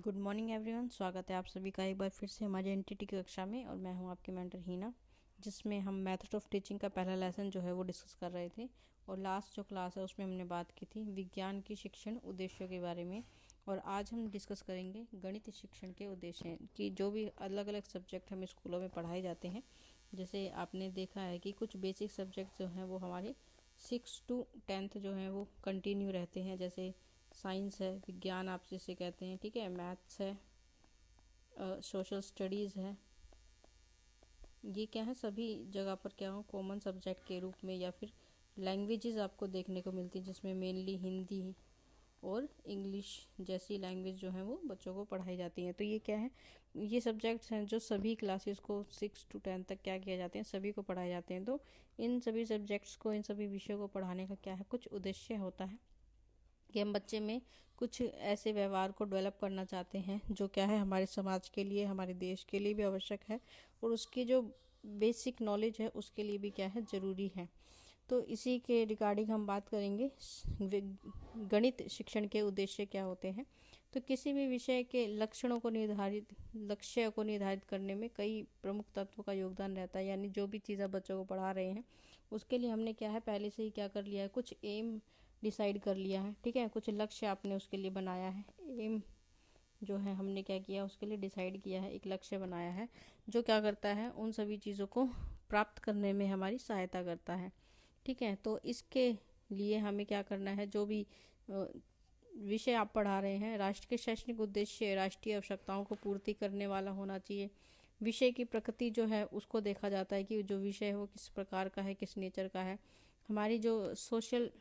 Good morning everyone. स्वागत है आप सभी का एक बार फिर से हमारी एनटीटी की कक्षा में। और मैं हूं आपकी मेंटर हीना, जिसमें हम मेथड ऑफ टीचिंग का पहला लेसन जो है वो डिस्कस कर रहे थे। और लास्ट जो क्लास है उसमें हमने बात की थी विज्ञान की शिक्षण उद्देश्यों के बारे में। और आज हम डिस्कस करेंगे गणित शिक्षण के उद्देश्य कि जो भी अलग अलग सब्जेक्ट हमें स्कूलों में पढ़ाए जाते हैं। जैसे आपने देखा है कि कुछ बेसिक सब्जेक्ट जो हैं वो हमारे 6 to 10 जो हैं वो कंटिन्यू रहते हैं। जैसे साइंस है, विज्ञान आप जिसे कहते हैं, ठीक है, मैथ्स है, सोशल स्टडीज़ है। ये क्या है, सभी जगह पर क्या हो कॉमन सब्जेक्ट के रूप में, या फिर लैंग्वेजेस आपको देखने को मिलती है जिसमें मेनली हिंदी और इंग्लिश जैसी लैंग्वेज जो है वो बच्चों को पढ़ाई जाती है। तो ये क्या है, ये सब्जेक्ट्स हैं जो सभी क्लासेस को 6 to 10 तक क्या किया जाते हैं, सभी को पढ़ाए जाते हैं। तो इन सभी सब्जेक्ट्स को, इन सभी विषयों को पढ़ाने का क्या है, कुछ उद्देश्य होता है कि हम बच्चे में कुछ ऐसे व्यवहार को डेवलप करना चाहते हैं जो क्या है हमारे समाज के लिए, हमारे देश के लिए भी आवश्यक है, और उसकी जो बेसिक नॉलेज है उसके लिए भी क्या है, ज़रूरी है। तो इसी के रिगार्डिंग हम बात करेंगे गणित शिक्षण के उद्देश्य क्या होते हैं। तो किसी भी विषय के लक्ष्य को निर्धारित करने में कई प्रमुख तत्वों का योगदान रहता है। यानी जो भी चीज़ आप बच्चों को पढ़ा रहे हैं उसके लिए हमने क्या है, पहले से ही क्या कर लिया है, कुछ एम डिसाइड कर लिया है, ठीक है, कुछ लक्ष्य आपने उसके लिए बनाया है। एम जो है हमने क्या किया, उसके लिए डिसाइड किया है, एक लक्ष्य बनाया है जो क्या करता है, उन सभी चीज़ों को प्राप्त करने में हमारी सहायता करता है। ठीक है, तो इसके लिए हमें क्या करना है, जो भी विषय आप पढ़ा रहे हैं, राष्ट्र के शैक्षणिक उद्देश्य राष्ट्रीय आवश्यकताओं को पूर्ति करने वाला होना चाहिए। विषय की प्रकृति जो है उसको देखा जाता है कि जो विषय है वो किस प्रकार का है, किस नेचर का है, हमारी जो सोशल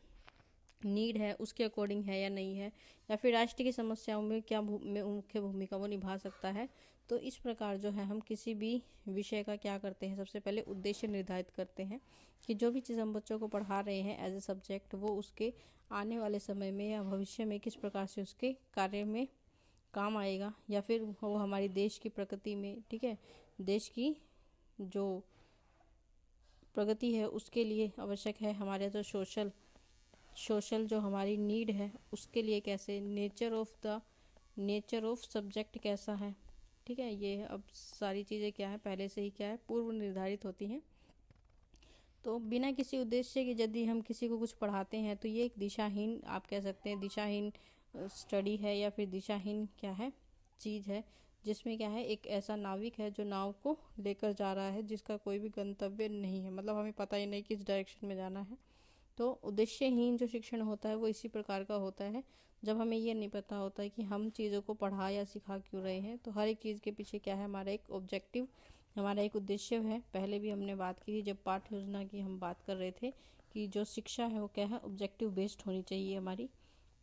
नीड है उसके अकॉर्डिंग है या नहीं है, या फिर राष्ट्र की समस्याओं में क्या मुख्य भूमिका वो निभा सकता है। तो इस प्रकार जो है हम किसी भी विषय का क्या करते हैं, सबसे पहले उद्देश्य निर्धारित करते हैं कि जो भी चीज़ हम बच्चों को पढ़ा रहे हैं एज ए सब्जेक्ट, वो उसके आने वाले समय में या भविष्य में किस प्रकार से उसके कार्य में काम आएगा, या फिर वो हमारी देश की प्रगति में, ठीक है, देश की जो प्रगति है उसके लिए आवश्यक है। हमारे जो सोशल जो हमारी नीड है उसके लिए कैसे, नेचर ऑफ सब्जेक्ट कैसा है, ठीक है। ये अब सारी चीज़ें क्या है, पहले से ही क्या है, पूर्व निर्धारित होती हैं। तो बिना किसी उद्देश्य के यदि हम किसी को कुछ पढ़ाते हैं तो ये एक दिशाहीन, आप कह सकते हैं दिशाहीन स्टडी है, या फिर दिशाहीन क्या है, चीज़ है, जिसमें क्या है, एक ऐसा नाविक है जो नाव को लेकर जा रहा है जिसका कोई भी गंतव्य नहीं है, मतलब हमें पता ही नहीं किस डायरेक्शन में जाना है। तो उद्देश्यहीन जो शिक्षण होता है वो इसी प्रकार का होता है, जब हमें ये नहीं पता होता है कि हम चीज़ों को पढ़ा या सिखा क्यों रहे हैं। तो हर एक चीज़ के पीछे क्या है, हमारा एक ऑब्जेक्टिव, हमारा एक उद्देश्य है। पहले भी हमने बात की थी जब पाठ्य योजना की हम बात कर रहे थे कि जो शिक्षा है वो क्या है, ऑब्जेक्टिव बेस्ड होनी चाहिए हमारी,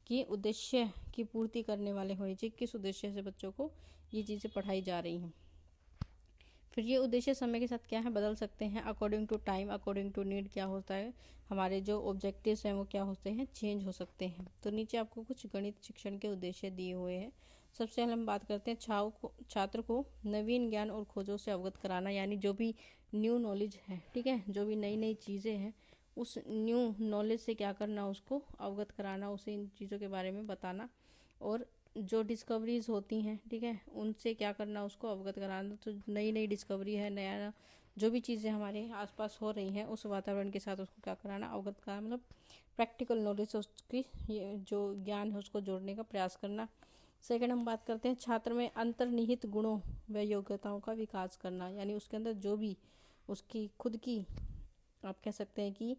कि उद्देश्य की पूर्ति करने वाले होनी चाहिए, किस उद्देश्य से बच्चों को ये चीज़ें पढ़ाई जा रही हैं। फिर ये उद्देश्य समय के साथ क्या है, बदल सकते हैं, according to time, according to need क्या होता है, हमारे जो ऑब्जेक्टिव्स हैं वो क्या होते हैं, चेंज हो सकते हैं। तो नीचे आपको कुछ गणित शिक्षण के उद्देश्य दिए हुए हैं। सबसे पहले हम बात करते हैं छात्र को नवीन ज्ञान और खोजों से अवगत कराना, यानी जो भी न्यू नॉलेज है, ठीक है, जो भी नई नई चीज़ें हैं उस न्यू नॉलेज से क्या करना, उसको अवगत कराना, उसे इन चीज़ों के बारे में बताना। और जो डिस्कवरीज होती हैं, ठीक है, उनसे क्या करना, उसको अवगत कराना। तो नई नई डिस्कवरी है, नया जो भी चीज़ें हमारे आसपास हो रही हैं उस वातावरण के साथ उसको क्या कराना, अवगत कराना, मतलब प्रैक्टिकल नॉलेज से उसकी ये जो ज्ञान है उसको जोड़ने का प्रयास करना। सेकंड हम बात करते हैं छात्र में अंतर्निहित गुणों व योग्यताओं का विकास करना, यानी उसके अंदर जो भी उसकी खुद की, आप कह सकते हैं कि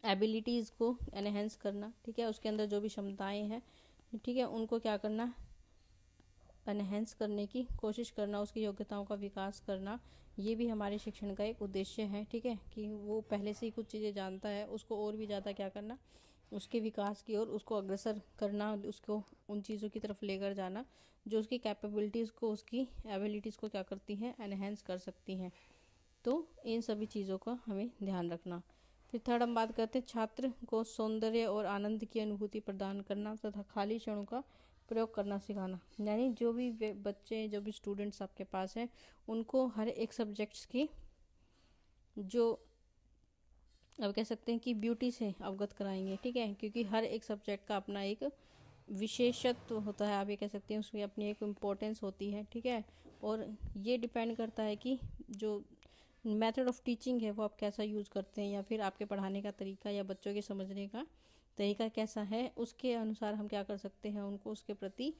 एबिलिटीज़ को एनहेंस करना, ठीक है, उसके अंदर जो भी क्षमताएं हैं, ठीक है, उनको क्या करना, एनहेंस करने की कोशिश करना, उसकी योग्यताओं का विकास करना। ये भी हमारे शिक्षण का एक उद्देश्य है, ठीक है, कि वो पहले से ही कुछ चीज़ें जानता है, उसको और भी ज़्यादा क्या करना, उसके विकास की ओर उसको अग्रसर करना, उसको उन चीज़ों की तरफ लेकर जाना जो उसकी कैपेबिलिटीज़ को, उसकी एबिलिटीज़ को क्या करती हैं, एनहेंस कर सकती हैं। तो इन सभी चीज़ों का हमें ध्यान रखना। फिर थर्ड हम बात करते हैं छात्र को सौंदर्य और आनंद की अनुभूति प्रदान करना तथा खाली क्षणों का प्रयोग करना सिखाना, यानी जो भी बच्चे, जो भी स्टूडेंट्स आपके पास हैं, उनको हर एक सब्जेक्ट्स की जो अब कह सकते हैं कि ब्यूटी से अवगत कराएंगे, ठीक है, क्योंकि हर एक सब्जेक्ट का अपना एक विशेषत्व होता है, आप ये कह सकते हैं, उसकी अपनी एक इम्पोर्टेंस होती है, ठीक है। और ये डिपेंड करता है कि जो मेथड ऑफ टीचिंग है वो आप कैसा यूज़ करते हैं, या फिर आपके पढ़ाने का तरीका या बच्चों के समझने का तरीका कैसा है, उसके अनुसार हम क्या कर सकते हैं, उनको उसके प्रति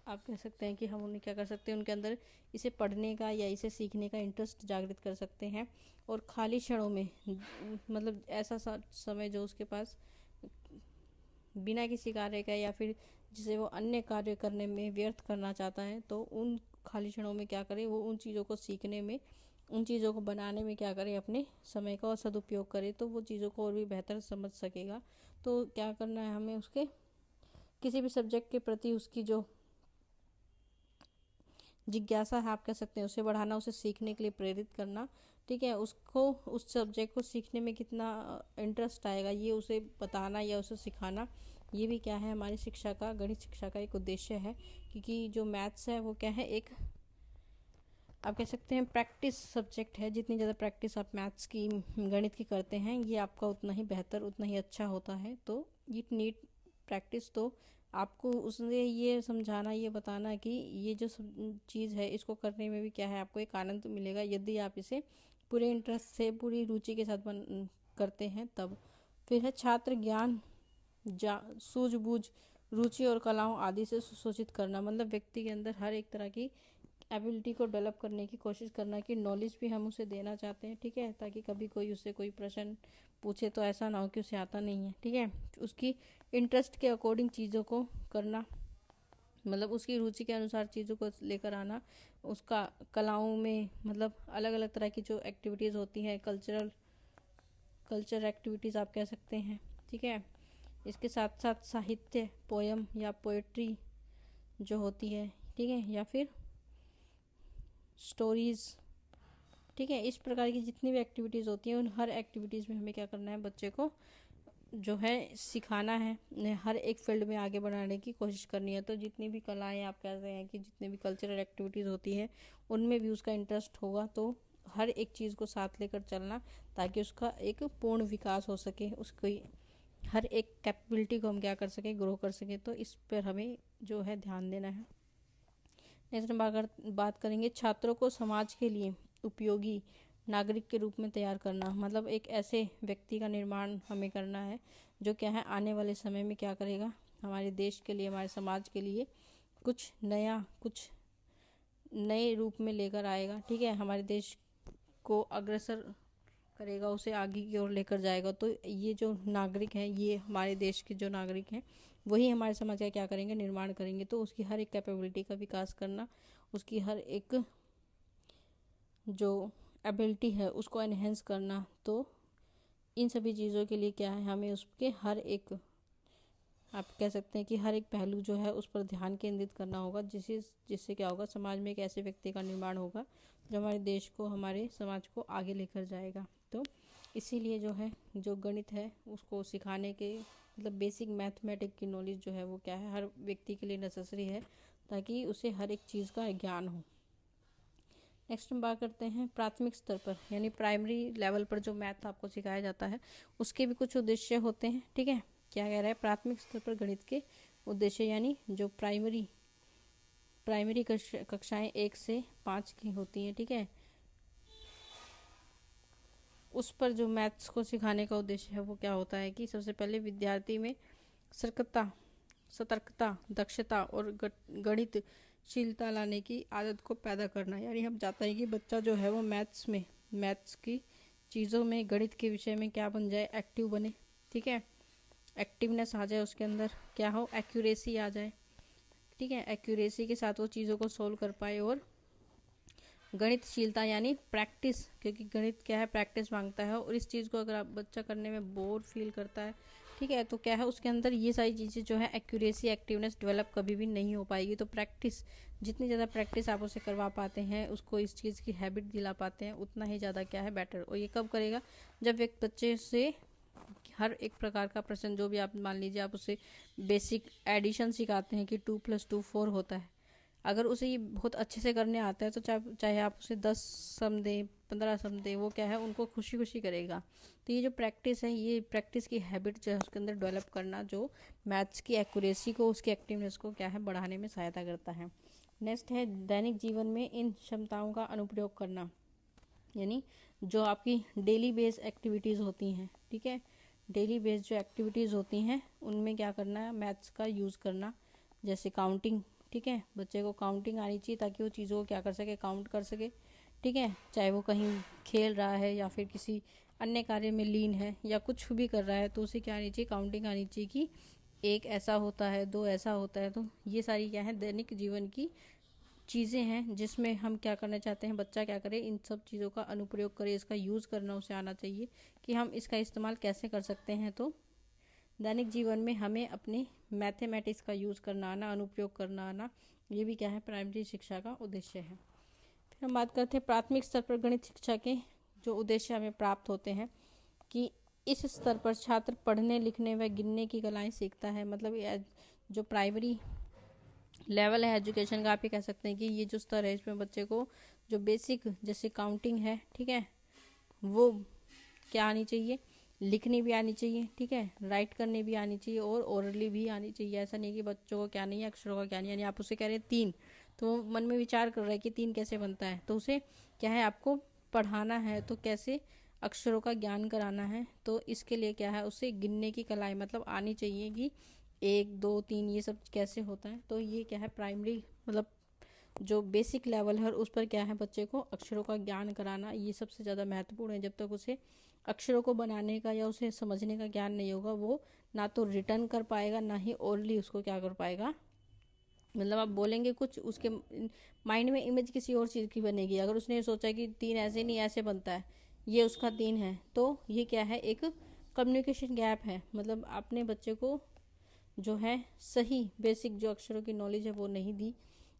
आप कह सकते हैं कि हम उन्हें क्या कर सकते हैं, उनके अंदर इसे पढ़ने का या इसे सीखने का इंटरेस्ट जागृत कर सकते हैं। और खाली क्षणों में मतलब ऐसा समय जो उसके पास बिना किसी कार्य का या फिर जिसे वो अन्य कार्य करने में व्यर्थ करना चाहता है, तो उन खाली क्षणों में क्या करे, वो उन चीज़ों को सीखने में, उन चीज़ों को बनाने में क्या करे, अपने समय का सदुपयोग करे, तो वो चीज़ों को और भी बेहतर समझ सकेगा। तो क्या करना है हमें, उसके किसी भी सब्जेक्ट के प्रति उसकी जो जिज्ञासा है, आप कह सकते हैं, उसे बढ़ाना, उसे सीखने के लिए प्रेरित करना, ठीक है। उसको उस सब्जेक्ट को सीखने में कितना इंटरेस्ट आएगा, ये उसे बताना या उसे सिखाना, ये भी क्या है, हमारी शिक्षा का, गणित शिक्षा का एक उद्देश्य है। क्योंकि जो मैथ्स है वो क्या है, एक आप कह सकते हैं प्रैक्टिस सब्जेक्ट है। जितनी ज़्यादा प्रैक्टिस आप मैथ्स की, गणित की करते हैं, ये आपका उतना ही बेहतर, उतना ही अच्छा होता है। तो इट नीड प्रैक्टिस। तो आपको उसने ये समझाना, ये बताना कि ये जो चीज़ है, इसको करने में भी क्या है, आपको एक आनंद मिलेगा यदि आप इसे पूरे इंटरेस्ट से, पूरी रुचि के साथ करते हैं तब। फिर है छात्र ज्ञान, सूझबूझ, रुचि और कलाओं आदि से सुशोषित करना। मतलब व्यक्ति के अंदर हर एक तरह की एबिलिटी को डेवलप करने की कोशिश करना, कि नॉलेज भी हम उसे देना चाहते हैं, ठीक है, ताकि कभी कोई उससे कोई प्रश्न पूछे तो ऐसा ना हो कि उसे आता नहीं है, ठीक है। उसकी इंटरेस्ट के अकॉर्डिंग चीज़ों को करना, मतलब उसकी रुचि के अनुसार चीज़ों को लेकर आना। उसका कलाओं में मतलब अलग अलग तरह की जो एक्टिविटीज़ होती हैं, कल्चर एक्टिविटीज़ आप कह सकते हैं, ठीक है। इसके साथ साथ साहित्य, पोयम या पोएट्री जो होती है, ठीक है, या फिर स्टोरीज़, ठीक है। इस प्रकार की जितनी भी एक्टिविटीज़ होती हैं, उन हर एक्टिविटीज़ में हमें क्या करना है, बच्चे को जो है सिखाना है, हर एक फील्ड में आगे बढ़ाने की कोशिश करनी है। तो जितनी भी कलाएं, आप कह रहे हैं कि जितनी भी कल्चरल एक्टिविटीज़ होती है, उनमें भी उसका इंटरेस्ट होगा। तो हर एक चीज़ को साथ लेकर चलना, ताकि उसका एक पूर्ण विकास हो सके, उसकी हर एक कैपेबिलिटी को हम क्या कर सकें, ग्रो कर सकें। तो इस पर हमें जो है ध्यान देना है। नेक्स्ट हम बात करेंगे छात्रों को समाज के लिए उपयोगी नागरिक के रूप में तैयार करना। मतलब एक ऐसे व्यक्ति का निर्माण हमें करना है जो क्या है, आने वाले समय में क्या करेगा, हमारे देश के लिए, हमारे समाज के लिए कुछ नया, कुछ नए रूप में लेकर आएगा, ठीक है। हमारे देश को अग्रसर करेगा, उसे आगे की ओर लेकर जाएगा। तो ये जो नागरिक हैं, ये हमारे देश के जो नागरिक हैं, वही हमारे समाज का क्या करेंगे, निर्माण करेंगे। तो उसकी हर एक कैपेबिलिटी का विकास करना, उसकी हर एक जो एबिलिटी है उसको एनहेंस करना। तो इन सभी चीज़ों के लिए क्या है, हमें उसके हर एक, आप कह सकते हैं कि हर एक पहलू जो है उस पर ध्यान केंद्रित करना होगा, जिससे क्या होगा, समाज में एक ऐसे व्यक्ति का निर्माण होगा जो हमारे देश को, हमारे समाज को आगे लेकर जाएगा। तो इसीलिए जो है, जो गणित है उसको सिखाने के, मतलब बेसिक मैथमेटिक की नॉलेज जो है वो क्या है, हर व्यक्ति के लिए नेसेसरी है, ताकि उसे हर एक चीज़ का ज्ञान हो। नेक्स्ट हम बात करते हैं प्राथमिक स्तर पर, यानी प्राइमरी लेवल पर जो मैथ आपको सिखाया जाता है, उसके भी कुछ उद्देश्य होते हैं, ठीक है। क्या कह रहा है, प्राथमिक स्तर पर गणित के उद्देश्य, यानी जो प्राइमरी कक्षाएं 1 से 5 की होती हैं, ठीक है, उस पर जो मैथ्स को सिखाने का उद्देश्य है वो क्या होता है कि सबसे पहले विद्यार्थी में सतर्कता, दक्षता और गणितशीलता लाने की आदत को पैदा करना। यानी हम चाहते हैं कि बच्चा जो है वो मैथ्स की चीज़ों में, गणित के विषय में क्या बन जाए, एक्टिव बने, ठीक है। एक्टिवनेस आ जाए उसके अंदर, क्या हो, एक्यूरेसी आ जाए, ठीक है। एक्यूरेसी के साथ वो चीज़ों को सोल्व कर पाए। और गणितशीलता यानी प्रैक्टिस, क्योंकि गणित क्या है, प्रैक्टिस मांगता है। और इस चीज़ को अगर आप बच्चा करने में बोर फील करता है, ठीक है, तो क्या है, उसके अंदर ये सारी चीज़ें जो है, एक्यूरेसी, एक्टिवनेस डेवलप कभी भी नहीं हो पाएगी। तो प्रैक्टिस, जितनी ज़्यादा प्रैक्टिस आप उसे करवा पाते हैं, उसको इस चीज़ की हैबिट दिला पाते हैं, उतना ही ज़्यादा क्या है, बेटर। और ये कब करेगा, जब एक बच्चे से हर एक प्रकार का प्रश्न, जो भी आप मान लीजिए, आप उसे बेसिक एडिशन सिखाते हैं कि 2 + 2 4 होता है, अगर उसे ये बहुत अच्छे से करने आता है, तो चाहे आप उसे 10 सम दें, 15 समझे, वो क्या है उनको खुशी खुशी करेगा। तो ये जो प्रैक्टिस है, ये प्रैक्टिस की हैबिट जो है उसके अंदर डेवलप करना, जो मैथ्स की एक्यूरेसी को, उसकी एक्टिवनेस को क्या है बढ़ाने में सहायता करता है। नेक्स्ट है दैनिक जीवन में इन क्षमताओं का अनुप्रयोग करना, यानी जो आपकी डेली बेस एक्टिविटीज़ होती हैं, ठीक है, डेली बेस जो एक्टिविटीज़ होती हैं उनमें क्या करना है, मैथ्स का यूज़ करना। जैसे काउंटिंग, ठीक है, बच्चे को काउंटिंग आनी चाहिए ताकि वो चीज़ों को क्या कर सके, काउंट कर सके, ठीक है, चाहे वो कहीं खेल रहा है या फिर किसी अन्य कार्य में लीन है या कुछ भी कर रहा है, तो उसे क्या आनी चाहिए, काउंटिंग आनी चाहिए कि एक ऐसा होता है, दो ऐसा होता है। तो ये सारी क्या है दैनिक जीवन की चीज़ें हैं जिसमें हम क्या करना चाहते हैं, बच्चा क्या करे, इन सब चीज़ों का अनुप्रयोग करे, इसका यूज़ करना उसे आना चाहिए कि हम इसका इस्तेमाल कैसे कर सकते हैं। तो दैनिक जीवन में हमें अपने मैथमेटिक्स का यूज़ करना आना, अनुप्रयोग करना आना, ये भी क्या है प्राइमरी शिक्षा का उद्देश्य है। फिर हम बात करते हैं प्राथमिक स्तर पर गणित शिक्षा के जो उद्देश्य हमें प्राप्त होते हैं, कि इस स्तर पर छात्र पढ़ने लिखने व गिनने की कलाएं सीखता है। मतलब ये जो प्राइमरी लेवल है एजुकेशन का, आप ये कह सकते हैं कि ये जो स्तर है इसमें बच्चे को जो बेसिक जैसे काउंटिंग है, ठीक है, वो क्या आनी चाहिए, लिखनी भी आनी चाहिए, ठीक है, राइट करने भी आनी चाहिए और ओरली भी आनी चाहिए। ऐसा नहीं कि बच्चों को क्या नहीं है, अक्षरों का क्या नहीं है। यानी आप उसे कह रहे हैं 3, तो वो मन में विचार कर रहा है कि 3 कैसे बनता है, तो उसे क्या है आपको पढ़ाना है, तो कैसे अक्षरों का ज्ञान कराना है। तो इसके लिए क्या है उसे गिनने की कलाएं मतलब आनी चाहिए कि 1 2 3 ये सब कैसे होता है। तो ये क्या है प्राइमरी मतलब जो बेसिक लेवल है उस पर क्या है बच्चे को अक्षरों का ज्ञान कराना, ये सबसे ज़्यादा महत्वपूर्ण है। जब तक उसे अक्षरों को बनाने का या उसे समझने का ज्ञान नहीं होगा, वो ना तो रिटर्न कर पाएगा ना ही ओरली उसको क्या कर पाएगा, मतलब आप बोलेंगे कुछ, उसके माइंड में इमेज किसी और चीज़ की बनेगी। अगर उसने सोचा कि 3 ऐसे नहीं ऐसे बनता है, ये उसका 3 है, तो ये क्या है एक कम्युनिकेशन गैप है। मतलब आपने बच्चे को जो है सही बेसिक जो अक्षरों की नॉलेज है वो नहीं दी।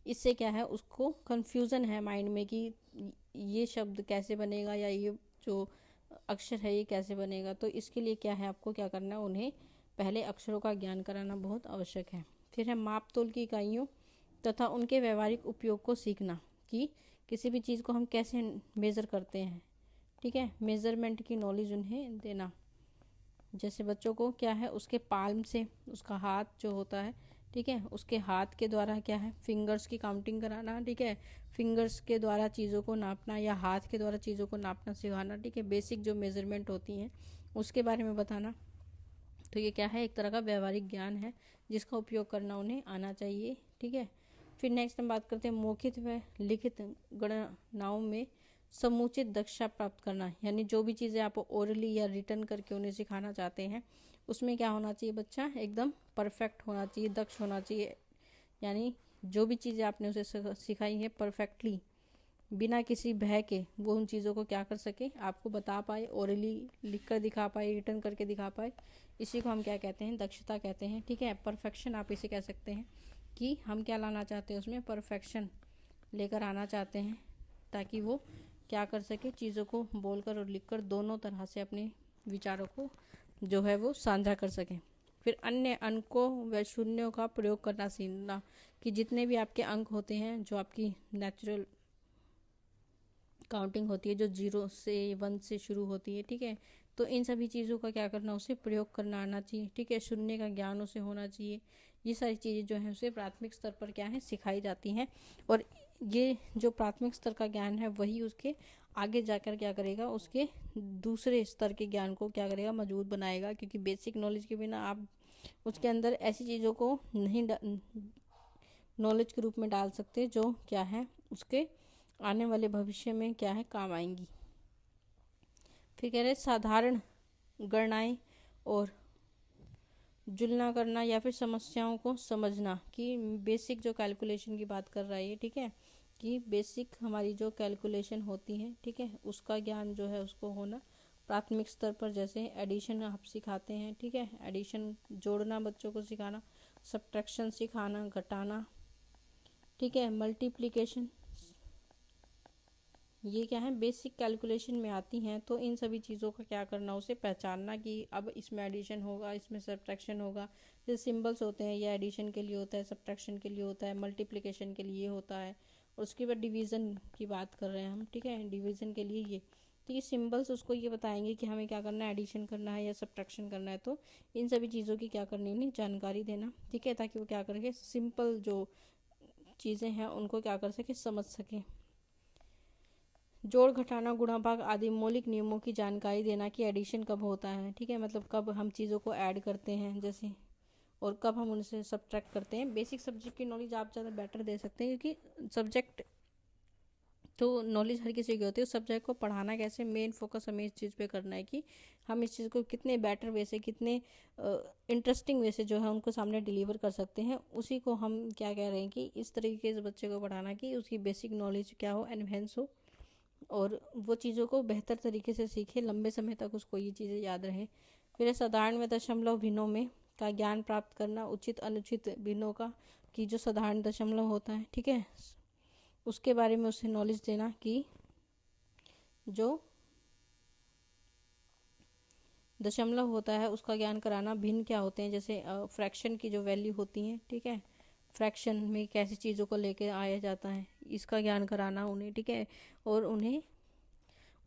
इससे क्या है उसको कन्फ्यूज़न है माइंड में कि ये शब्द कैसे बनेगा या ये जो अक्षर है ये कैसे बनेगा। तो इसके लिए क्या है आपको क्या करना है, उन्हें पहले अक्षरों का ज्ञान कराना बहुत आवश्यक है। फिर है माप तोल की इकाइयों तथा उनके व्यवहारिक उपयोग को सीखना, कि किसी भी चीज़ को हम कैसे मेज़र करते हैं, ठीक है, मेज़रमेंट की नॉलेज उन्हें देना। जैसे बच्चों को क्या है उसके पाल्म से, उसका हाथ जो होता है, ठीक है, उसके हाथ के द्वारा क्या है फिंगर्स की काउंटिंग कराना, ठीक है, फिंगर्स के द्वारा चीज़ों को नापना या हाथ के द्वारा चीज़ों को नापना सिखाना, ठीक है, बेसिक जो मेजरमेंट होती हैं उसके बारे में बताना। तो ये क्या है एक तरह का व्यवहारिक ज्ञान है जिसका उपयोग करना उन्हें आना चाहिए, ठीक है। फिर नेक्स्ट हम बात करते हैं मौखिक व लिखित गणनाओं में समुचित दक्षता प्राप्त करना, यानी जो भी चीज़ें आप ओरली या रिटर्न करके उन्हें सिखाना चाहते हैं उसमें क्या होना चाहिए, बच्चा एकदम परफेक्ट होना चाहिए, दक्ष होना चाहिए। यानी जो भी चीज़ें आपने उसे सिखाई है परफेक्टली, बिना किसी भय के वो उन चीज़ों को क्या कर सके, आपको बता पाए, ओरली लिख कर दिखा पाए, रिटर्न करके दिखा पाए। इसी को हम क्या कहते हैं, दक्षता कहते हैं, ठीक है, परफेक्शन आप इसे कह सकते हैं कि हम क्या लाना चाहते हैं उसमें परफेक्शन लेकर आना चाहते हैं, ताकि वो क्या कर सके, चीज़ों को बोलकर और लिखकर दोनों तरह से अपने विचारों को जो है वो साझा कर सकें। फिर अन्य अंकों व शून्यों का प्रयोग करना सीखना, कि जितने भी आपके अंक होते हैं जो आपकी नेचुरल काउंटिंग होती है, जो 0 से 1 से शुरू होती है, ठीक है, तो इन सभी चीज़ों का क्या करना, उसे प्रयोग करना आना चाहिए, ठीक है, शून्य का ज्ञान उसे होना चाहिए। ये सारी चीज़ें जो है उसे प्राथमिक स्तर पर क्या है सिखाई जाती हैं, और ये जो प्राथमिक स्तर का ज्ञान है वही उसके आगे जाकर क्या करेगा, उसके दूसरे स्तर के ज्ञान को क्या करेगा, मजबूत बनाएगा। क्योंकि बेसिक नॉलेज के बिना आप उसके अंदर ऐसी चीज़ों को नहीं नॉलेज के रूप में डाल सकते जो क्या है उसके आने वाले भविष्य में क्या है काम आएंगी। फिर कह रहे साधारण गणनाएं और जुलना करना या फिर समस्याओं को समझना, कि बेसिक जो कैलकुलेशन की बात कर रहा है ये, ठीक है, कि बेसिक हमारी जो कैलकुलेशन होती है, ठीक है, उसका ज्ञान जो है उसको होना प्राथमिक स्तर पर। जैसे एडिशन आप सिखाते हैं, ठीक है, एडिशन जोड़ना बच्चों को सिखाना, सब्ट्रैक्शन सिखाना, घटाना, ठीक है, मल्टीप्लिकेशन, ये क्या है बेसिक कैलकुलेशन में आती हैं। तो इन सभी चीज़ों का क्या करना, उसे पहचानना कि अब इसमें एडिशन होगा, इसमें सब्ट्रैक्शन होगा। जैसे सिंबल्स होते हैं, ये एडिशन के लिए होता है, सब्ट्रैक्शन के लिए होता है, मल्टीप्लिकेशन के लिए होता है, और उसके बाद डिवीज़न की बात कर रहे हैं हम, ठीक है, डिवीज़न के लिए ये, तो ये सिंबल्स उसको ये बताएंगे कि हमें क्या करना है, एडिशन करना है या सब्ट्रैक्शन करना है। तो इन सभी चीज़ों की क्या करनी, उन्हें जानकारी देना, ठीक है, ताकि वो क्या करके सिंपल जो चीज़ें हैं उनको क्या कर सके, समझ सके। जोड़, घटाना, गुणा, भाग आदि मौलिक नियमों की जानकारी देना कि एडिशन कब होता है, ठीक है, मतलब कब हम चीज़ों को ऐड करते हैं जैसे, और कब हम उनसे सब्ट्रैक्ट करते हैं। बेसिक सब्जेक्ट की नॉलेज आप ज़्यादा बेटर दे सकते हैं, क्योंकि सब्जेक्ट तो नॉलेज हर किसी की होती है, उस सब्जेक्ट को पढ़ाना कैसे, मेन फोकस हमें इस चीज़ पे करना है कि हम इस चीज़ को कितने बेटर वे से, कितने इंटरेस्टिंग वे से जो है उनको सामने डिलीवर कर सकते हैं। उसी को हम क्या कह रहे हैं कि इस तरीके से बच्चे को पढ़ाना कि उसकी बेसिक नॉलेज क्या हो, एनहेंस हो, और वो चीज़ों को बेहतर तरीके से सीखे, लंबे समय तक उसको ये चीज़ें याद रहें। फिर साधारण व दशमलव भिन्नों में का ज्ञान प्राप्त करना, उचित अनुचित भिन्नों का कि जो साधारण दशमलव होता है, ठीक है, उसके बारे में उसे नॉलेज देना कि जो दशमलव होता है उसका ज्ञान कराना। भिन्न क्या होते हैं, जैसे फ्रैक्शन की जो वैल्यू होती है, ठीक है, फ्रैक्शन में कैसी चीज़ों को लेकर आया जाता है, इसका ज्ञान कराना उन्हें, ठीक है, और उन्हें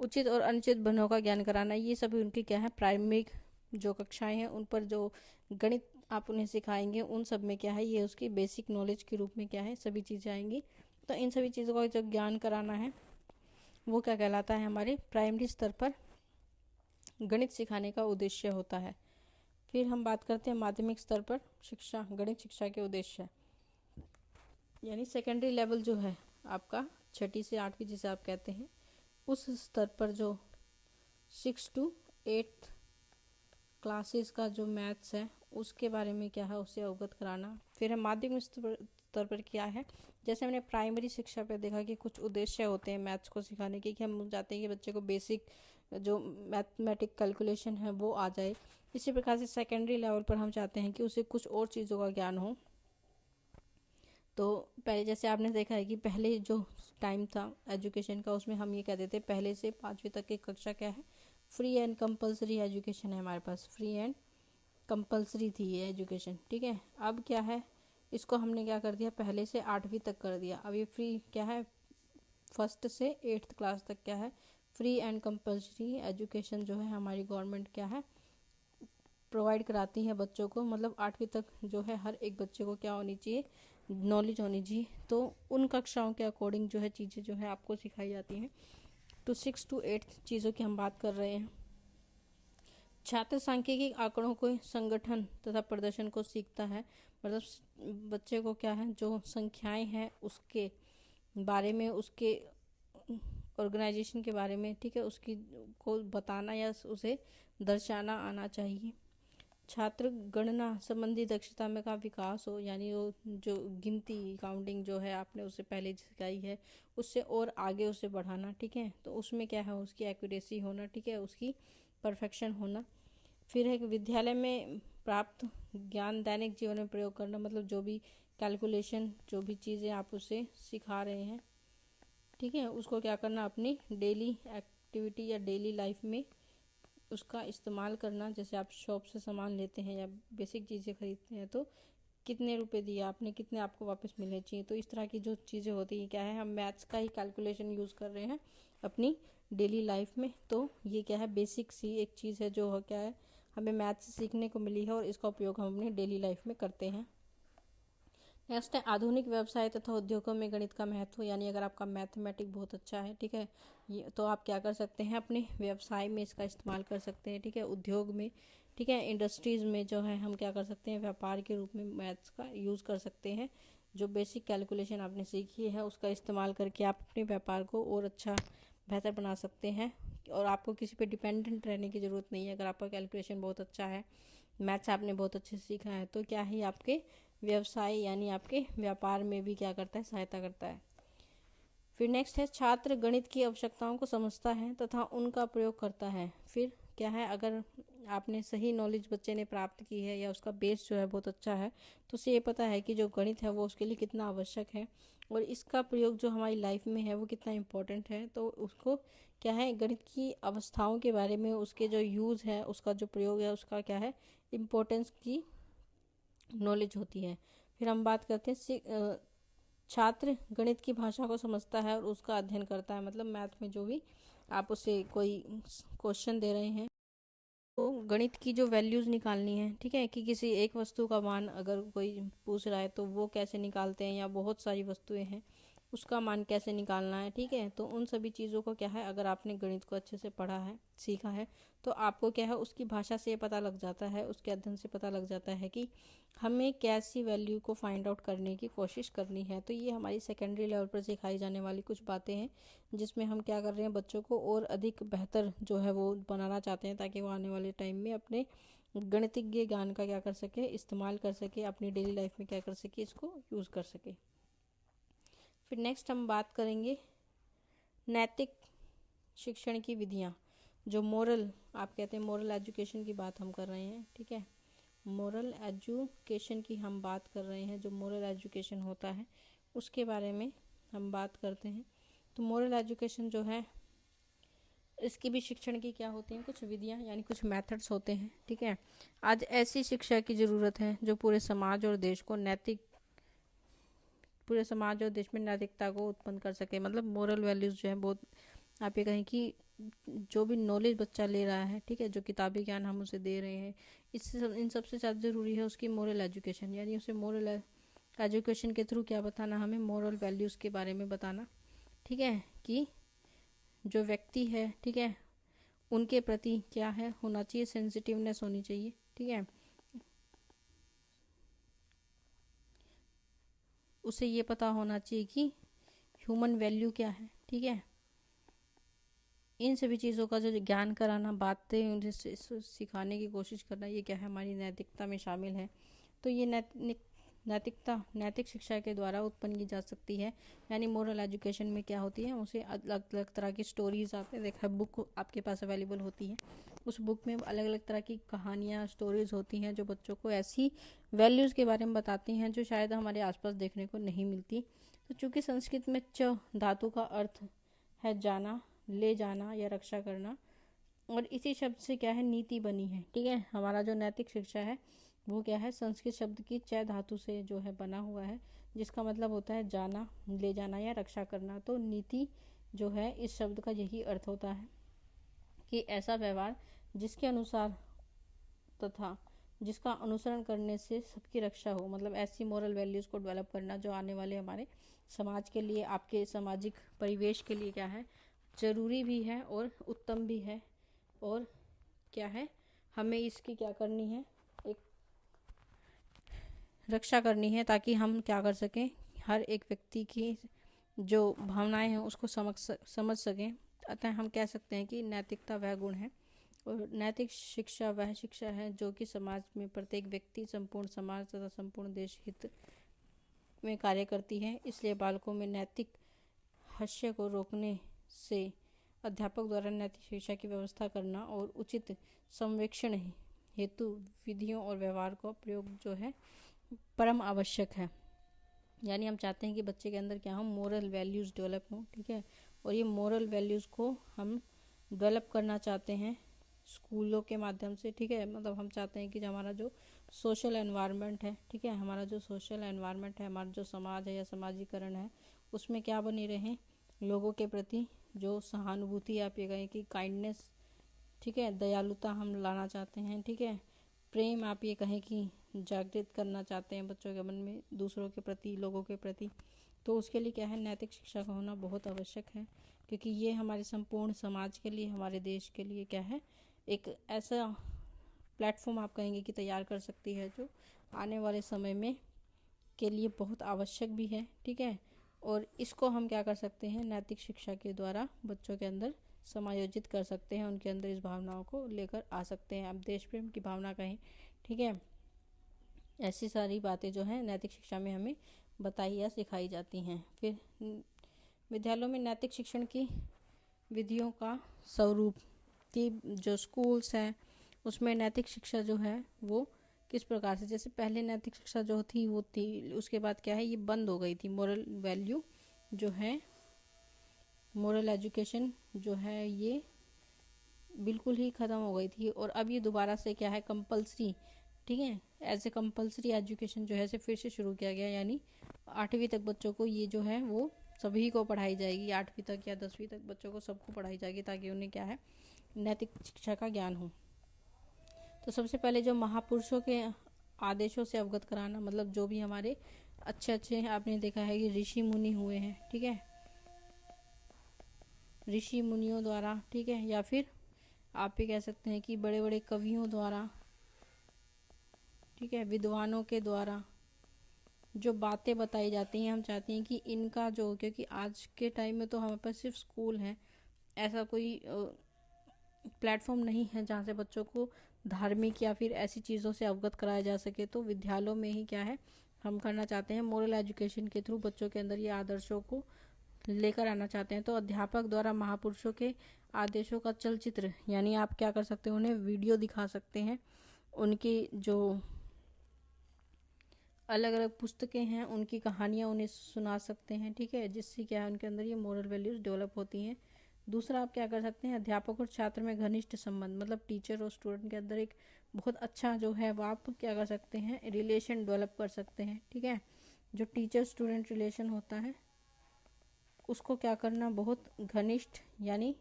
उचित और अनुचित भिन्नों का ज्ञान कराना। ये सभी उनकी क्या है, प्राइमरी जो कक्षाएं हैं उन पर जो गणित आप उन्हें सिखाएंगे उन सब में क्या है, ये उसकी बेसिक नॉलेज के रूप में क्या है, सभी चीज़ें आएंगी। तो इन सभी चीज़ों का जो ज्ञान कराना है वो क्या कहलाता है, हमारे प्राइमरी स्तर पर गणित सिखाने का उद्देश्य होता है। फिर हम बात करते हैं माध्यमिक स्तर पर शिक्षा, गणित शिक्षा के उद्देश्य, यानी सेकेंडरी लेवल जो है आपका, 6ठी से 8वीं जिसे आप कहते हैं, उस स्तर पर जो 6 to 8 क्लासेस का जो मैथ्स है उसके बारे में क्या है, उसे अवगत कराना। फिर हम माध्यमिक स्तर पर क्या है, जैसे हमने प्राइमरी शिक्षा पे देखा कि कुछ उद्देश्य होते हैं मैथ्स को सिखाने के, कि हम चाहते हैं कि बच्चे को बेसिक जो मैथमेटिक कैलकुलेशन है वो आ जाए। इसी प्रकार से सेकेंडरी लेवल पर हम चाहते हैं कि उसे कुछ और चीज़ों का ज्ञान हो। तो पहले जैसे आपने देखा है कि पहले जो टाइम था एजुकेशन का, उसमें हम ये कहते थे पहले से 5वीं तक की कक्षा क्या है, फ्री एंड कंपलसरी एजुकेशन है हमारे पास, फ्री एंड कंपलसरी थी ये एजुकेशन, ठीक है। अब क्या है, इसको हमने क्या कर दिया, पहले से 8वीं तक कर दिया। अब ये फ्री क्या है, 1st से 8th क्लास तक क्या है, फ्री एंड कंपलसरी एजुकेशन जो है हमारी गवर्नमेंट क्या है, प्रोवाइड कराती है बच्चों को। मतलब 8वीं तक जो है हर एक बच्चे को क्या होनी चाहिए, नॉलेज होनी चाहिए। तो उन कक्षाओं के अकॉर्डिंग जो है चीज़ें जो है आपको सिखाई जाती हैं। तो 6 to 8 चीज़ों की हम बात कर रहे हैं। छात्र सांख्यिकी आंकड़ों को संगठन तथा प्रदर्शन को सीखता है, मतलब बच्चे को क्या है, जो संख्याएं हैं उसके बारे में, उसके ऑर्गेनाइजेशन के बारे में, ठीक है, उसकी को बताना या उसे दर्शाना आना चाहिए। छात्र गणना संबंधी दक्षता में का विकास हो, यानी वो जो गिनती काउंटिंग जो है आपने उसे पहले सिखाई है उससे और आगे उसे बढ़ाना, ठीक है, तो उसमें क्या है, उसकी एक्यूरेसी होना, ठीक है, उसकी परफेक्शन होना। फिर है विद्यालय में प्राप्त ज्ञान दैनिक जीवन में प्रयोग करना, मतलब जो भी कैलकुलेशन, जो भी चीज़ें आप उसे सिखा रहे हैं, ठीक है, उसको क्या करना, अपनी डेली एक्टिविटी या डेली लाइफ में उसका इस्तेमाल करना। जैसे आप शॉप से सामान लेते हैं या बेसिक चीज़ें खरीदते हैं तो कितने रुपए दिए आपने, कितने आपको वापस मिलने चाहिए। तो इस तरह की जो चीज़ें होती हैं क्या है, हम मैथ्स का ही कैलकुलेशन यूज़ कर रहे हैं अपनी डेली लाइफ में। तो ये क्या है, बेसिक सी एक चीज़ है जो क्या है हमें मैथ्स सीखने को मिली है और इसका उपयोग हम अपनी डेली लाइफ में करते हैं। नेक्स्ट है आधुनिक व्यवसाय तथा उद्योगों में गणित का महत्व, यानी अगर आपका मैथमेटिक बहुत अच्छा है, ठीक है, ये तो आप क्या कर सकते हैं, अपने व्यवसाय में इसका इस्तेमाल कर सकते हैं, ठीक है, उद्योग में, ठीक है, इंडस्ट्रीज़ में जो है हम क्या कर सकते हैं, व्यापार के रूप में मैथ्स का यूज़ कर सकते हैं। जो बेसिक कैलकुलेशन आपने सीखी है उसका इस्तेमाल करके आप अपने व्यापार को और अच्छा बेहतर बना सकते हैं, और आपको किसी पे डिपेंडेंट रहने की ज़रूरत नहीं है। अगर आपका कैलकुलेशन बहुत अच्छा है, मैथ्स आपने बहुत अच्छे से सीखा है, तो क्या है आपके व्यवसाय यानी आपके व्यापार में भी क्या करता है, सहायता करता है। फिर नेक्स्ट है छात्र गणित की आवश्यकताओं को समझता है तथा उनका प्रयोग करता है। फिर क्या है, अगर आपने सही नॉलेज बच्चे ने प्राप्त की है या उसका बेस जो है बहुत अच्छा है, तो उसे ये पता है कि जो गणित है वो उसके लिए कितना आवश्यक है और इसका प्रयोग जो हमारी लाइफ में है वो कितना इम्पोर्टेंट है। तो उसको क्या है, गणित की अवस्थाओं के बारे में, उसके जो यूज़ है, उसका जो प्रयोग है, उसका क्या है इम्पोर्टेंस की नॉलेज होती है। फिर हम बात करते हैं छात्र गणित की भाषा को समझता है और उसका अध्ययन करता है। मतलब मैथ में जो भी आप उसे कोई क्वेश्चन दे रहे हैं तो गणित की जो वैल्यूज़ निकालनी है, ठीक है, कि किसी एक वस्तु का मान अगर कोई पूछ रहा है तो वो कैसे निकालते हैं, या बहुत सारी वस्तुएं हैं उसका मान कैसे निकालना है, ठीक है। तो उन सभी चीज़ों को क्या है, अगर आपने गणित को अच्छे से पढ़ा है, सीखा है, तो आपको क्या है उसकी भाषा से पता लग जाता है, उसके अध्ययन से पता लग जाता है कि हमें कैसी वैल्यू को फाइंड आउट करने की कोशिश करनी है। तो ये हमारी सेकेंडरी लेवल पर सिखाई जाने वाली कुछ बातें हैं, जिसमें हम क्या कर रहे हैं, बच्चों को और अधिक बेहतर जो है वो बनाना चाहते हैं, ताकि वो आने वाले टाइम में अपने गणितज्ञ ज्ञान का क्या कर सके, इस्तेमाल कर सके, अपनी डेली लाइफ में क्या कर सके, इसको यूज़ कर सके। फिर नेक्स्ट हम बात करेंगे नैतिक शिक्षण की विधियाँ, जो मोरल आप कहते हैं, मोरल एजुकेशन की बात हम कर रहे हैं, ठीक है। मोरल एजुकेशन की हम बात कर रहे हैं, जो मोरल एजुकेशन होता है उसके बारे में हम बात करते हैं। तो मोरल एजुकेशन जो है, इसकी भी शिक्षण की क्या होती हैं, कुछ विधियाँ यानी कुछ मेथड्स होते हैं, ठीक है। आज ऐसी शिक्षा की ज़रूरत है जो पूरे समाज और देश में नैतिकता को उत्पन्न कर सके। मतलब मोरल वैल्यूज़ जो है बहुत, आप ये कहें कि जो भी नॉलेज बच्चा ले रहा है, ठीक है, जो किताबी ज्ञान हम उसे दे रहे हैं, इन सबसे ज़्यादा ज़रूरी है उसकी मोरल एजुकेशन, यानी उसे मोरल एजुकेशन के थ्रू क्या बताना, हमें मोरल वैल्यूज़ के बारे में बताना, ठीक है, कि जो व्यक्ति है, ठीक है, उनके प्रति क्या है होना चाहिए, सेंसिटिवनेस होनी चाहिए, ठीक है। उसे ये पता होना चाहिए कि ह्यूमन वैल्यू क्या है, ठीक है। इन सभी चीज़ों का जो ज्ञान कराना, बातें उन्हें सिखाने की कोशिश करना, ये क्या है, हमारी नैतिकता में शामिल है। तो ये नैतिक शिक्षा के द्वारा उत्पन्न की जा सकती है। यानी मोरल एजुकेशन में क्या होती है, उसे अलग अलग तरह की स्टोरीज आते हैं, देखा बुक आपके पास अवेलेबल होती है, उस बुक में अलग अलग तरह की कहानियाँ, स्टोरीज होती हैं जो बच्चों को ऐसी वैल्यूज़ के बारे में बताती हैं जो शायद हमारे आसपास देखने को नहीं मिलती। तो चूँकि संस्कृत में च धातु का अर्थ है जाना, ले जाना या रक्षा करना, और इसी शब्द से क्या है नीति बनी है, ठीक है। हमारा जो नैतिक शिक्षा है वो क्या है, संस्कृत शब्द की च धातु से जो है बना हुआ है, जिसका मतलब होता है जाना, ले जाना या रक्षा करना। तो नीति जो है इस शब्द का यही अर्थ होता है कि ऐसा व्यवहार जिसके अनुसार तथा जिसका अनुसरण करने से सबकी रक्षा हो। मतलब ऐसी मोरल वैल्यूज़ को डेवलप करना जो आने वाले हमारे समाज के लिए, आपके सामाजिक परिवेश के लिए क्या है, ज़रूरी भी है और उत्तम भी है। और क्या है, हमें इसकी क्या करनी है, एक रक्षा करनी है, ताकि हम क्या कर सकें, हर एक व्यक्ति की जो भावनाएं हैं उसको समझ सकें। अतः हम कह सकते हैं कि नैतिकता वह गुण है और नैतिक शिक्षा वह शिक्षा है जो कि समाज में प्रत्येक व्यक्ति, संपूर्ण समाज तथा संपूर्ण देश हित में कार्य करती है। इसलिए बालकों में नैतिक हास्य को रोकने से अध्यापक द्वारा नैतिक शिक्षा की व्यवस्था करना और उचित संवेक्षण हेतु विधियों और व्यवहार का प्रयोग जो है परम आवश्यक है। यानी हम चाहते हैं कि बच्चे के अंदर क्या हो, मोरल वैल्यूज़ डेवलप हों, ठीक है। और ये मोरल वैल्यूज़ को हम डेवलप करना चाहते हैं स्कूलों के माध्यम से, ठीक है। मतलब हम चाहते हैं कि जो हमारा जो सोशल एनवायरनमेंट है, ठीक है, हमारा जो सोशल एनवायरनमेंट है, हमारा जो समाज है या समाजीकरण है, उसमें क्या बने रहें, लोगों के प्रति जो सहानुभूति, आप ये कहें कि काइंडनेस, ठीक है, दयालुता हम लाना चाहते हैं, ठीक है। प्रेम आप ये कहें कि जागृत करना चाहते हैं बच्चों के मन में दूसरों के प्रति, लोगों के प्रति। तो उसके लिए क्या है, नैतिक शिक्षा का होना बहुत आवश्यक है, क्योंकि ये हमारे संपूर्ण समाज के लिए, हमारे देश के लिए क्या है, एक ऐसा प्लेटफॉर्म आप कहेंगे कि तैयार कर सकती है जो आने वाले समय में के लिए बहुत आवश्यक भी है, ठीक है। और इसको हम क्या कर सकते हैं, नैतिक शिक्षा के द्वारा बच्चों के अंदर समायोजित कर सकते हैं, उनके अंदर इस भावनाओं को लेकर आ सकते हैं। अब देश प्रेम की भावना कहें, ठीक है, ऐसी सारी बातें जो हैं नैतिक शिक्षा में हमें बताई या सिखाई जाती हैं। फिर विद्यालयों में नैतिक शिक्षण की विधियों का स्वरूप, कि जो स्कूल्स हैं उसमें नैतिक शिक्षा जो है वो किस प्रकार से, जैसे पहले नैतिक शिक्षा जो थी वो थी, उसके बाद क्या है ये बंद हो गई थी, मोरल वैल्यू जो है, मोरल एजुकेशन जो है ये बिल्कुल ही ख़त्म हो गई थी। और अब ये दोबारा से क्या है, कंपल्सरी, ठीक है, एज ए कंपल्सरी एजुकेशन जो है इसे फिर से शुरू किया गया, यानी 8वीं तक बच्चों को ये जो है वो सभी को पढ़ाई जाएगी। 8वीं तक या 10वीं तक बच्चों को सबको पढ़ाई जाएगी, ताकि उन्हें क्या है, नैतिक शिक्षा का ज्ञान हो। तो सबसे पहले जो महापुरुषों के आदेशों से अवगत कराना, मतलब जो भी हमारे अच्छे अच्छे आपने देखा है कि ऋषि मुनि हुए हैं, ठीक है, ऋषि मुनियों द्वारा, ठीक है, या फिर आप ये कह सकते हैं कि बड़े बड़े कवियों द्वारा, ठीक है, विद्वानों के द्वारा जो बातें बताई जाती हैं, हम चाहते हैं कि इनका जो, क्योंकि आज के टाइम में तो हमारे पास सिर्फ स्कूल है, ऐसा कोई प्लेटफॉर्म नहीं है जहाँ से बच्चों को धार्मिक या फिर ऐसी चीज़ों से अवगत कराया जा सके। तो विद्यालयों में ही क्या है, हम करना चाहते हैं, मोरल एजुकेशन के थ्रू बच्चों के अंदर ये आदर्शों को लेकर आना चाहते हैं। तो अध्यापक द्वारा महापुरुषों के आदेशों का चलचित्र, यानी आप क्या कर सकते हैं, उन्हें वीडियो दिखा सकते हैं, उनकी जो अलग अलग पुस्तकें हैं उनकी कहानियाँ उन्हें सुना सकते हैं, ठीक है, जिससे क्या है उनके अंदर ये मोरल वैल्यूज़ डेवलप होती हैं। दूसरा आप क्या कर सकते हैं, अध्यापक और छात्र में घनिष्ठ संबंध, मतलब टीचर और स्टूडेंट के अंदर एक बहुत अच्छा जो है वो आप क्या कर सकते हैं, रिलेशन डेवलप कर सकते हैं, ठीक है। जो टीचर स्टूडेंट रिलेशन होता है उसको क्या करना, बहुत घनिष्ठ, यानी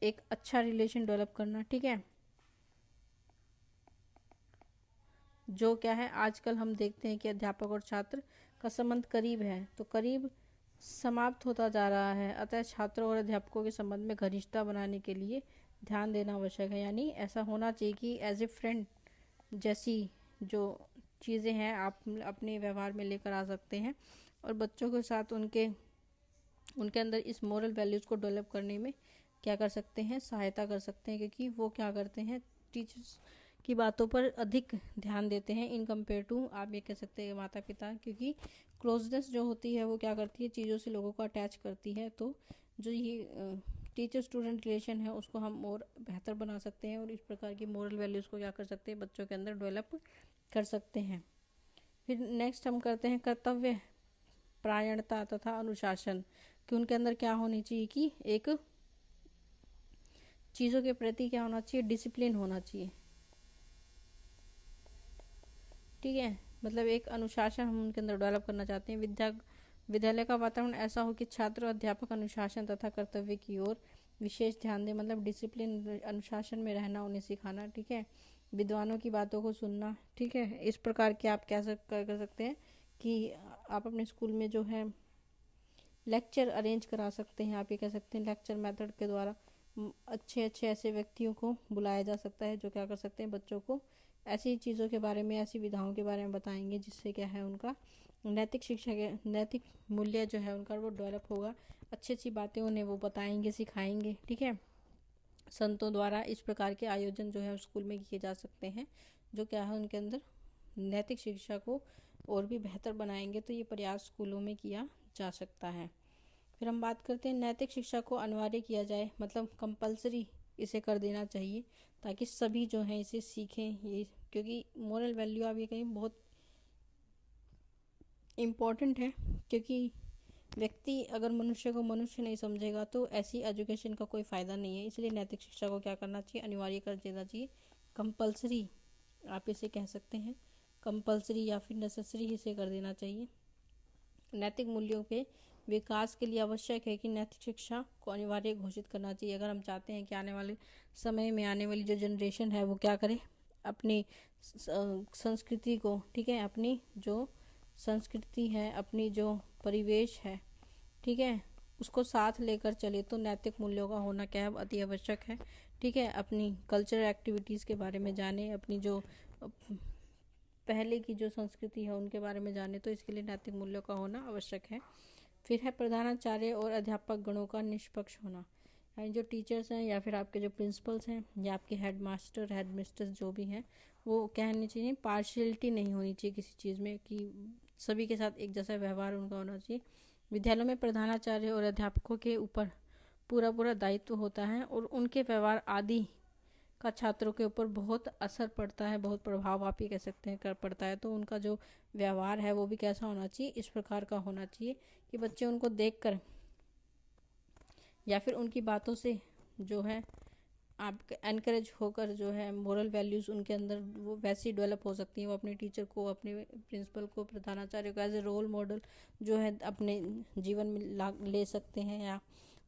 एक अच्छा रिलेशन डेवलप करना, ठीक है। जो क्या है, आजकल हम देखते हैं कि अध्यापक और छात्र का संबंध करीब है, तो करीब समाप्त होता जा रहा है। अतः छात्रों और अध्यापकों के संबंध में घनिष्ठता बनाने के लिए ध्यान देना आवश्यक है, यानी ऐसा होना चाहिए कि एज ए फ्रेंड जैसी जो चीज़ें हैं आप अपने व्यवहार में लेकर आ सकते हैं, और बच्चों के साथ उनके अंदर इस मोरल वैल्यूज़ को डेवलप करने में क्या कर सकते हैं, सहायता कर सकते हैं, क्योंकि वो क्या करते हैं, टीचर्स की बातों पर अधिक ध्यान देते हैं इन कंपेयर टू, आप ये कह सकते हैं, माता पिता, क्योंकि क्लोजनेस जो होती है वो क्या करती है, चीज़ों से लोगों को अटैच करती है। तो जो ये टीचर स्टूडेंट रिलेशन है उसको हम और बेहतर बना सकते हैं, और इस प्रकार की मोरल वैल्यूज़ को क्या कर सकते हैं, बच्चों के अंदर डेवलप कर सकते हैं। फिर नेक्स्ट हम करते हैं कर्तव्य परायणता तथा अनुशासन, कि उनके अंदर क्या होनी चाहिए, कि एक चीज़ों के प्रति क्या होना चाहिए, डिसिप्लिन होना चाहिए, ठीक है, मतलब एक अनुशासन हम उनके अंदर डेवलप करना चाहते हैं। विद्यालय का वातावरण ऐसा हो कि छात्र और अध्यापक अनुशासन तथा कर्तव्य की ओर विशेष ध्यान दें, मतलब डिसिप्लिन अनुशासन में रहना उन्हें सिखाना, ठीक है, विद्वानों की बातों को सुनना, ठीक है। इस प्रकार के आप क्या कर सकते हैं कि आप अपने स्कूल में जो है लेक्चर अरेंज करा सकते हैं, आप ये कह सकते हैं लेक्चर मेथड के द्वारा अच्छे अच्छे ऐसे व्यक्तियों को बुलाया जा सकता है, जो क्या कर सकते हैं, बच्चों को ऐसी चीज़ों के बारे में, ऐसी विधाओं के बारे में बताएंगे, जिससे क्या है उनका नैतिक शिक्षा के नैतिक मूल्य जो है उनका वो डेवलप होगा। अच्छी अच्छी बातें उन्हें वो बताएंगे, सिखाएंगे, ठीक है। संतों द्वारा इस प्रकार के आयोजन जो है स्कूल में किए जा सकते हैं, जो क्या है उनके अंदर नैतिक शिक्षा को और भी बेहतर बनाएंगे। तो ये प्रयास स्कूलों में किया जा सकता है। फिर हम बात करते हैं नैतिक शिक्षा को अनिवार्य किया जाए, मतलब कंपलसरी इसे कर देना चाहिए, ताकि सभी जो हैं इसे सीखें। ये क्योंकि मोरल वैल्यू आप ये कहीं बहुत इम्पोर्टेंट है, क्योंकि व्यक्ति अगर मनुष्य को मनुष्य नहीं समझेगा तो ऐसी एजुकेशन का कोई फ़ायदा नहीं है। इसलिए नैतिक शिक्षा को क्या करना चाहिए, अनिवार्य कर देना चाहिए, कंपलसरी आप इसे कह सकते हैं, कंपलसरी या फिर नेसेसरी इसे कर देना चाहिए। नैतिक मूल्यों के विकास के लिए आवश्यक है कि नैतिक शिक्षा को अनिवार्य घोषित करना चाहिए। अगर हम चाहते हैं कि आने वाले समय में आने वाली जो जनरेशन है वो क्या करे, अपनी संस्कृति को, ठीक है, अपनी जो संस्कृति है, अपनी जो परिवेश है, ठीक है, उसको साथ लेकर चले, तो नैतिक मूल्यों का होना क्या है, अति आवश्यक है, ठीक है। अपनी कल्चरल एक्टिविटीज़ के बारे में जाने, अपनी जो पहले की जो संस्कृति है उनके बारे में जाने, तो इसके लिए नैतिक मूल्यों का होना आवश्यक है। फिर है प्रधानाचार्य और अध्यापक गणों का निष्पक्ष होना, यानी जो टीचर्स हैं या फिर आपके जो प्रिंसिपल्स हैं या आपके हेड मास्टर हेड मिस्ट्रेस जो भी हैं, वो क्या होनी चाहिए, पार्शियलिटी नहीं होनी चाहिए किसी चीज़ में, कि सभी के साथ एक जैसा व्यवहार उनका होना चाहिए। विद्यालयों में प्रधानाचार्य और अध्यापकों के ऊपर पूरा पूरा दायित्व होता है, और उनके व्यवहार आदि का छात्रों के ऊपर बहुत असर पड़ता है, बहुत प्रभाव आप ये कह सकते हैं कर पड़ता है। तो उनका जो व्यवहार है वो भी कैसा होना चाहिए, इस प्रकार का होना चाहिए कि बच्चे उनको देखकर या फिर उनकी बातों से जो है आप एनकरेज होकर जो है मोरल वैल्यूज़ उनके अंदर वो वैसी डेवलप हो सकती हैं। वो अपने टीचर को, अपने प्रिंसिपल को, प्रधानाचार्य को एज ए रोल मॉडल जो है अपने जीवन में ले सकते हैं या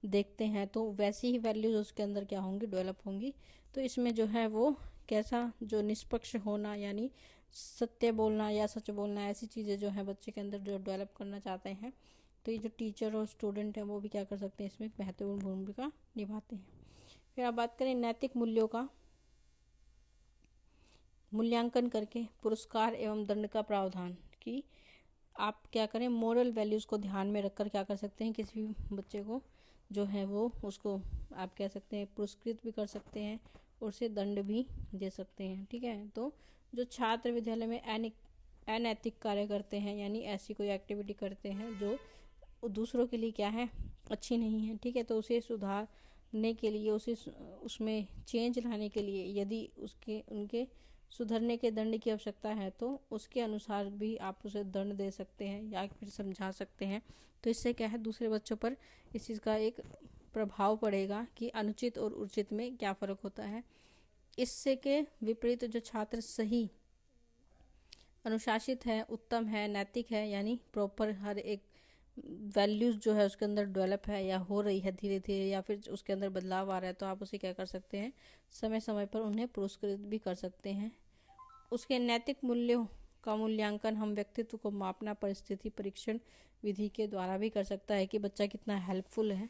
देखते हैं, तो वैसी ही वैल्यूज़ उसके अंदर क्या होंगी, डेवलप होंगी। तो इसमें जो है वो कैसा जो निष्पक्ष होना, यानी सत्य बोलना या सच बोलना, ऐसी चीज़ें जो है बच्चे के अंदर जो डेवलप करना चाहते हैं, तो ये जो टीचर और स्टूडेंट हैं वो भी क्या कर सकते हैं, इसमें एक महत्वपूर्ण भूमिका निभाते हैं। फिर आप बात करें नैतिक मूल्यों का मूल्यांकन करके पुरस्कार एवं दंड का प्रावधान, कि आप क्या करें, मोरल वैल्यूज़ को ध्यान में रखकर क्या कर सकते हैं, किसी भी बच्चे को जो है वो उसको आप कह सकते हैं पुरस्कृत भी कर सकते हैं और उसे दंड भी दे सकते हैं। ठीक है, तो जो छात्र विद्यालय में अनैतिक कार्य करते हैं, यानी ऐसी कोई एक्टिविटी करते हैं जो दूसरों के लिए क्या है, अच्छी नहीं है, ठीक है, तो उसे सुधारने के लिए, उसे उसमें चेंज लाने के लिए यदि उनके सुधरने के दंड की आवश्यकता है तो उसके अनुसार भी आप उसे दंड दे सकते हैं या फिर समझा सकते हैं। तो इससे क्या है, दूसरे बच्चों पर इस चीज़ का एक प्रभाव पड़ेगा कि अनुचित और उचित में क्या फ़र्क होता है। इससे के विपरीत जो छात्र सही, अनुशासित है, उत्तम है, नैतिक है, यानी प्रॉपर हर एक वैल्यूज़ जो है उसके अंदर डेवलप है या हो रही है धीरे धीरे, या फिर उसके अंदर बदलाव आ रहा है, तो आप उसे क्या कर सकते हैं, समय समय पर उन्हें पुरस्कृत भी कर सकते हैं। उसके नैतिक मूल्यों का मूल्यांकन हम व्यक्तित्व को मापना परिस्थिति परीक्षण विधि के द्वारा भी कर सकता है कि बच्चा कितना हेल्पफुल है।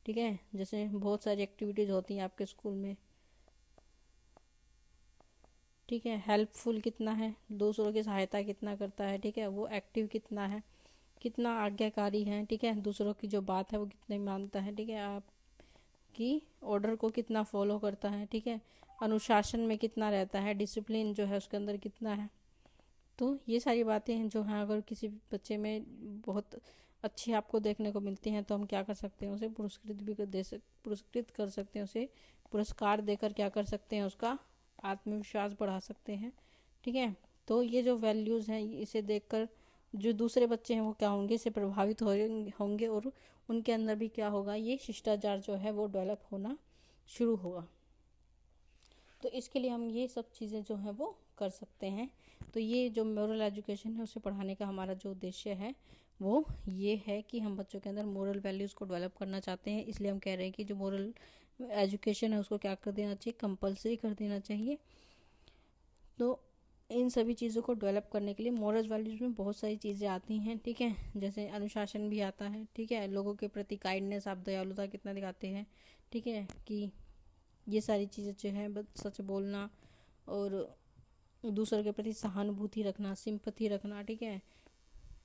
ठीक है, जैसे बहुत सारी एक्टिविटीज़ होती हैं आपके स्कूल में, ठीक है, हेल्पफुल कितना है, दूसरों की सहायता कितना करता है, ठीक है, वो एक्टिव कितना है, कितना आज्ञाकारी है, ठीक है, दूसरों की जो बात है वो कितने मानता है, ठीक है, आपकी ऑर्डर को कितना फॉलो करता है, ठीक है, अनुशासन में कितना रहता है, डिसिप्लिन जो है उसके अंदर कितना है। तो ये सारी बातें हैं जो हैं अगर किसी बच्चे में बहुत अच्छी आपको देखने को मिलती हैं तो हम क्या कर सकते हैं, उसे पुरस्कृत कर सकते हैं, उसे पुरस्कार देकर क्या कर सकते हैं, उसका आत्मविश्वास बढ़ा सकते हैं। ठीक है, तो ये जो वैल्यूज़ हैं इसे देखकर जो दूसरे बच्चे हैं वो क्या होंगे, इससे प्रभावित होंगे और उनके अंदर भी क्या होगा, ये शिष्टाचार जो है वो डेवलप होना शुरू होगा। तो इसके लिए हम ये सब चीज़ें जो हैं वो कर सकते हैं। तो ये जो मोरल एजुकेशन है उसे पढ़ाने का हमारा जो उद्देश्य है वो ये है कि हम बच्चों के अंदर मोरल वैल्यूज़ को डेवलप करना चाहते हैं। इसलिए हम कह रहे हैं कि जो मोरल एजुकेशन है उसको क्या कर देना चाहिए, कंपलसरी कर देना चाहिए। तो इन सभी चीज़ों को डेवलप करने के लिए मोरल वैल्यूज़ में बहुत सारी चीज़ें आती हैं। ठीक है, जैसे अनुशासन भी आता है, ठीक है, लोगों के प्रति काइंडनेस, आप दयालुता कितना दिखाते हैं, ठीक है, कि ये सारी चीज़ें जो हैं सच बोलना और दूसरों के प्रति सहानुभूति रखना, सिंपथी रखना, ठीक है,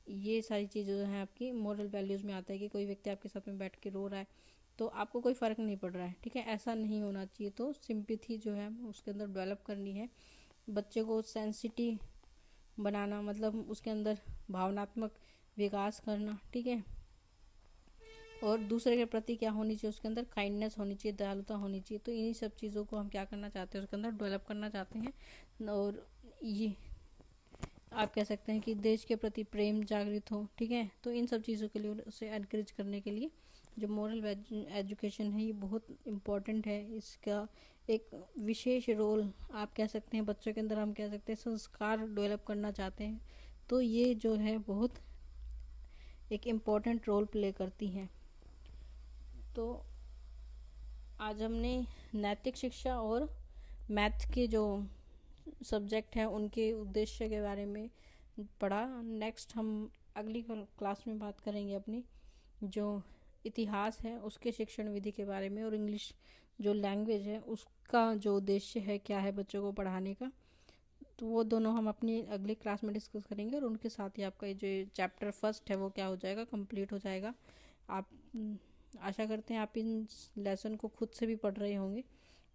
ये सारी चीज़ें जो हैं आपकी मोरल वैल्यूज़ में आता है। कि कोई व्यक्ति आपके साथ में बैठ के रो रहा है तो आपको कोई फ़र्क नहीं पड़ रहा है, ठीक है, ऐसा नहीं होना चाहिए। तो सिंपथी जो है उसके अंदर डेवलप करनी है, बच्चे को सेंसिटिव बनाना, मतलब उसके अंदर भावनात्मक विकास करना, ठीक है, और दूसरे के प्रति क्या होनी चाहिए, उसके अंदर काइंडनेस होनी चाहिए, दयालुता होनी चाहिए। तो इन्हीं सब चीज़ों को हम क्या करना चाहते हैं, उसके अंदर डेवलप करना चाहते हैं। और ये आप कह सकते हैं कि देश के प्रति प्रेम जागृत हो, ठीक है, तो इन सब चीज़ों के लिए उसे एनकरेज करने के लिए जो मोरल एजुकेशन है ये बहुत इम्पोर्टेंट है। इसका एक विशेष रोल आप कह सकते हैं, बच्चों के अंदर हम कह सकते हैं संस्कार डेवलप करना चाहते हैं, तो ये जो है बहुत एक इम्पोर्टेंट रोल प्ले करती हैं। तो आज हमने नैतिक शिक्षा और मैथ के जो सब्जेक्ट हैं उनके उद्देश्य के बारे में पढ़ा। नेक्स्ट हम अगली क्लास में बात करेंगे अपनी जो इतिहास है उसके शिक्षण विधि के बारे में, और इंग्लिश जो लैंग्वेज है उसका जो उद्देश्य है क्या है बच्चों को पढ़ाने का। तो वो दोनों हम अपनी अगली क्लास में डिस्कस करेंगे, और उनके साथ ही आपका ये जो चैप्टर फर्स्ट है वो क्या हो जाएगा, कंप्लीट हो जाएगा। आप आशा करते हैं आप इन लेसन को खुद से भी पढ़ रहे होंगे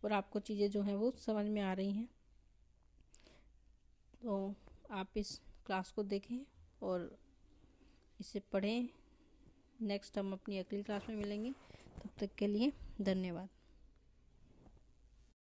और आपको चीज़ें जो हैं वो समझ में आ रही हैं। तो आप इस क्लास को देखें और इसे पढ़ें। नेक्स्ट हम अपनी अगली क्लास में मिलेंगे, तब तक के लिए धन्यवाद।